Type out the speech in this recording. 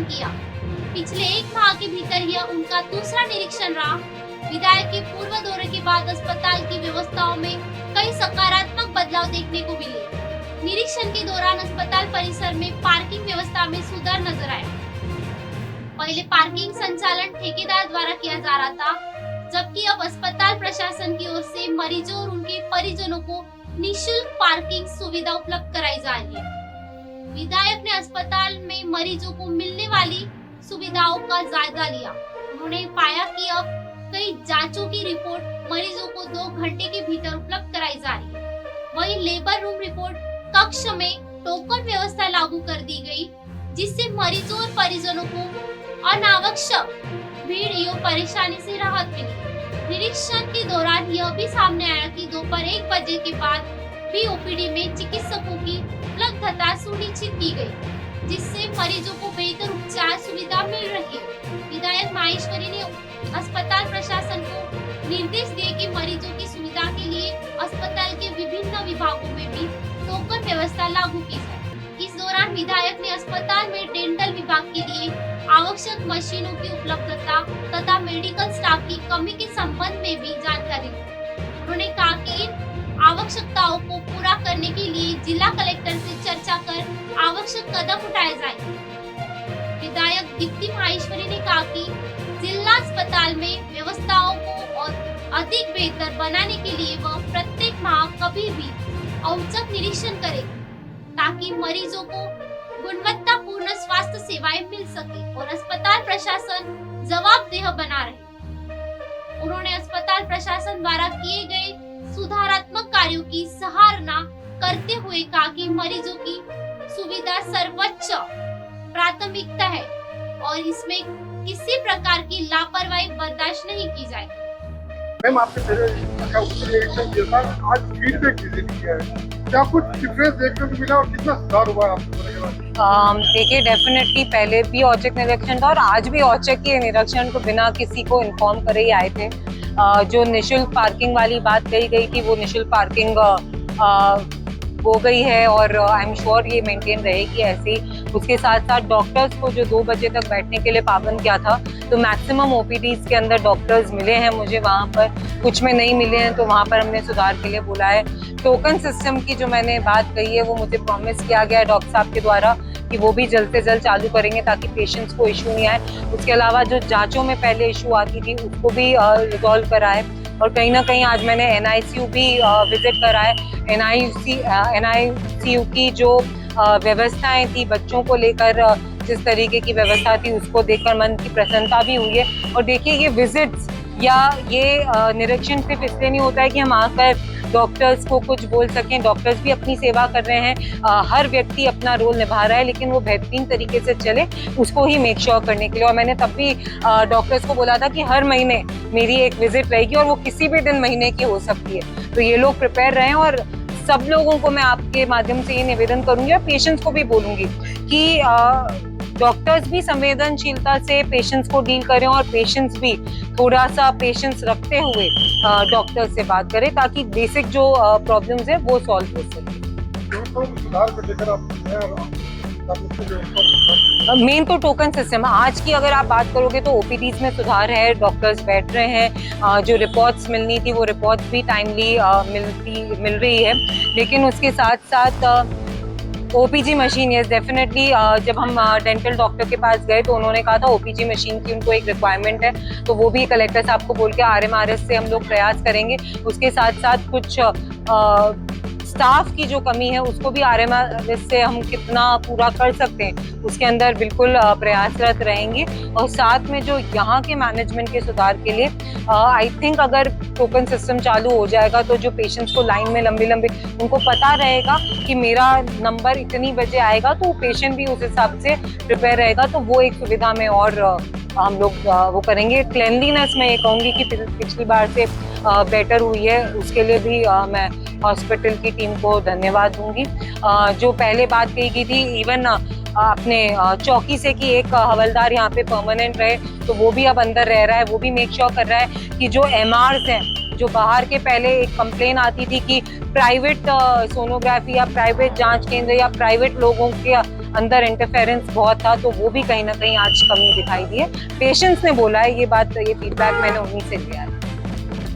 निरीक्षण किया। पिछले 1 माह के भीतर यह उनका दूसरा निरीक्षण रहा। विधायक के पूर्व दौरे के बाद अस्पताल की व्यवस्थाओं में कई सकारात्मक बदलाव देखने को मिले। निरीक्षण के दौरान अस्पताल परिसर में पार्किंग व्यवस्था में सुधार नजर आया। पहले पार्किंग संचालन ठेकेदार द्वारा किया जा रहा था, जबकि अब अस्पताल प्रशासन की ओर से मरीजों और उनके परिजनों को निःशुल्क पार्किंग सुविधा उपलब्ध कराई जा रही है। विधायक ने अस्पताल में मरीजों को मिलने वाली सुविधाओं का जायजा लिया। उन्होंने पाया कि अब कई जांचों की रिपोर्ट मरीजों को 2 घंटे के भीतर उपलब्ध कराई जा रही है। वहीं लेबर रूम रिपोर्ट कक्ष में टोकन व्यवस्था लागू कर दी गई, जिससे मरीजों और परिजनों को अनावश्यक भीड़ एवं परेशानी से राहत मिली। निरीक्षण के दौरान यह भी सामने आया कि दोपहर 1 बजे के बाद भी ओपीडी में चिकित्सकों की उपलब्धता सुनिश्चित की गई, जिससे मरीजों को बेहतर उपचार सुविधा मिल रही है। विधायक माहेश्वरी ने अस्पताल प्रशासन को निर्देश दिए कि मरीजों की सुविधा के लिए अस्पताल के विभिन्न विभागों में भी टोकन व्यवस्था लागू की जाए। इस दौरान विधायक ने अस्पताल में डेंटल विभाग के लिए आवश्यक मशीनों की उपलब्धता तथा मेडिकल स्टाफ की कमी के संबंध में भी जानकारी दी। उन्होंने कहा कि इन आवश्यकताओं को पूरा करने के लिए जिला कलेक्टर से चर्चा कर आवश्यक कदम उठाए जाएंगे। विधायक दीप्ति माहेश्वरी ने कहा कि जिला अस्पताल में व्यवस्थाओं को और अधिक बेहतर बनाने के लिए वह प्रत्येक माह कभी भी औचक निरीक्षण करेगी, ताकि मरीजों को गुणवत्तापूर्ण स्वास्थ्य सेवाएं मिल सके और अस्पताल प्रशासन जवाबदेह बना रहे। उन्होंने अस्पताल प्रशासन द्वारा किए गए सुधारात्मक कार्यों की सराहना करते हुए कहा कि मरीजों की सुविधा सर्वोच्च प्राथमिकता है और इसमें किसी प्रकार की लापरवाही बर्दाश्त नहीं की जाएगी। मैम, आपने पहले निरीक्षण किया था, आज फीडबैक विजिट किया है, क्या कुछ डिफरेंस देखने को मिला और कितना सुधार हुआ आपको? देखिए, डेफिनेटली पहले भी औचक निरीक्षण था और आज भी औचक के निरीक्षण को बिना किसी को इन्फॉर्म करे ही आए थे। जो निःशुल्क पार्किंग वाली बात कही गई थी, वो निःशुल्क पार्किंग हो गई है और आई एम श्योर ये मेंटेन रहेगी ऐसे ही। उसके साथ साथ डॉक्टर्स को जो 2 बजे तक बैठने के लिए पाबंद किया था, तो मैक्सिमम ओपीडीज के अंदर डॉक्टर्स मिले हैं मुझे वहाँ पर, कुछ में नहीं मिले हैं, तो वहाँ पर हमने सुधार के लिए बोला है। टोकन सिस्टम की जो मैंने बात कही है, वो मुझे प्रॉमिस किया गया है डॉक्टर साहब के द्वारा कि वो भी जल्द से जल्द चालू करेंगे ताकि पेशेंट्स को इशू नहीं आए। उसके अलावा जो जांचों में पहले इशू आती थी, उसको भी रिजॉल्व करा है। और कहीं ना कहीं आज मैंने NICU भी विजिट करा है। NICU की जो व्यवस्थाएं थी बच्चों को लेकर, जिस तरीके की व्यवस्था थी, उसको देखकर मन की प्रसन्नता भी हुई है। और देखिए, ये विजिट्स या ये निरीक्षण सिर्फ इसलिए नहीं होता है कि हम आकर डॉक्टर्स को कुछ बोल सकें। डॉक्टर्स भी अपनी सेवा कर रहे हैं, हर व्यक्ति अपना रोल निभा रहा है, लेकिन वो बेहतरीन तरीके से चले, उसको ही मेक श्योर करने के लिए। और मैंने तब भी डॉक्टर्स को बोला था कि हर महीने मेरी एक विजिट रहेगी और वो किसी भी दिन महीने की हो सकती है। तो ये लोग प्रिपेयर रहें और सब लोगों को मैं आपके माध्यम से ये निवेदन करूंगी और पेशेंट्स को भी बोलूंगी कि डॉक्टर्स भी संवेदनशीलता से पेशेंट्स को डील करें और पेशेंट्स भी थोड़ा सा पेशेंस रखते हुए डॉक्टर से बात करें, ताकि बेसिक जो प्रॉब्लम्स है वो सॉल्व हो सके। मेन तो टोकन सिस्टम। आज की अगर आप बात करोगे तो ओपीडीज में सुधार है, डॉक्टर्स बैठ रहे हैं, जो रिपोर्ट्स मिलनी थी वो रिपोर्ट्स भी टाइमली मिल रही है। लेकिन उसके साथ साथ OPG मशीन, यस डेफिनेटली, जब हम डेंटल डॉक्टर के पास गए तो उन्होंने कहा था OPG मशीन की उनको एक रिक्वायरमेंट है, तो वो भी कलेक्टर साहब को बोल के RMRS से हम लोग प्रयास करेंगे। उसके साथ साथ कुछ स्टाफ की जो कमी है उसको भी RMRS से हम कितना पूरा कर सकते हैं उसके अंदर बिल्कुल प्रयासरत रहेंगे। और साथ में जो यहाँ के मैनेजमेंट के सुधार के लिए आई थिंक अगर टोकन सिस्टम चालू हो जाएगा तो जो पेशेंट्स को लाइन में लंबी उनको पता रहेगा कि मेरा नंबर इतनी बजे आएगा, तो पेशेंट भी उस हिसाब से प्रिपेयर रहेगा, तो वो एक सुविधा में और हम लोग वो करेंगे। क्लेनलीनेस में ये कहूँगी कि पिछली बार से बेटर हुई है, उसके लिए भी मैं हॉस्पिटल की टीम को धन्यवाद दूंगी। जो पहले बात कही गई थी इवन अपने चौकी से कि एक हवलदार यहाँ पे परमानेंट रहे, तो वो भी अब अंदर रह रहा है, वो भी मेक श्योर कर रहा है कि जो MRs हैं जो बाहर के पहले एक कंप्लेन आती थी कि प्राइवेट सोनोग्राफी या प्राइवेट जांच केंद्र या प्राइवेट लोगों के अंदर इंटरफेरेंस बहुत था, तो वो भी कहीं ना कहीं आज कमी दिखाई दी है। पेशेंट्स ने बोला है ये बात, ये फीडबैक मैंने उन्हीं से लिया है।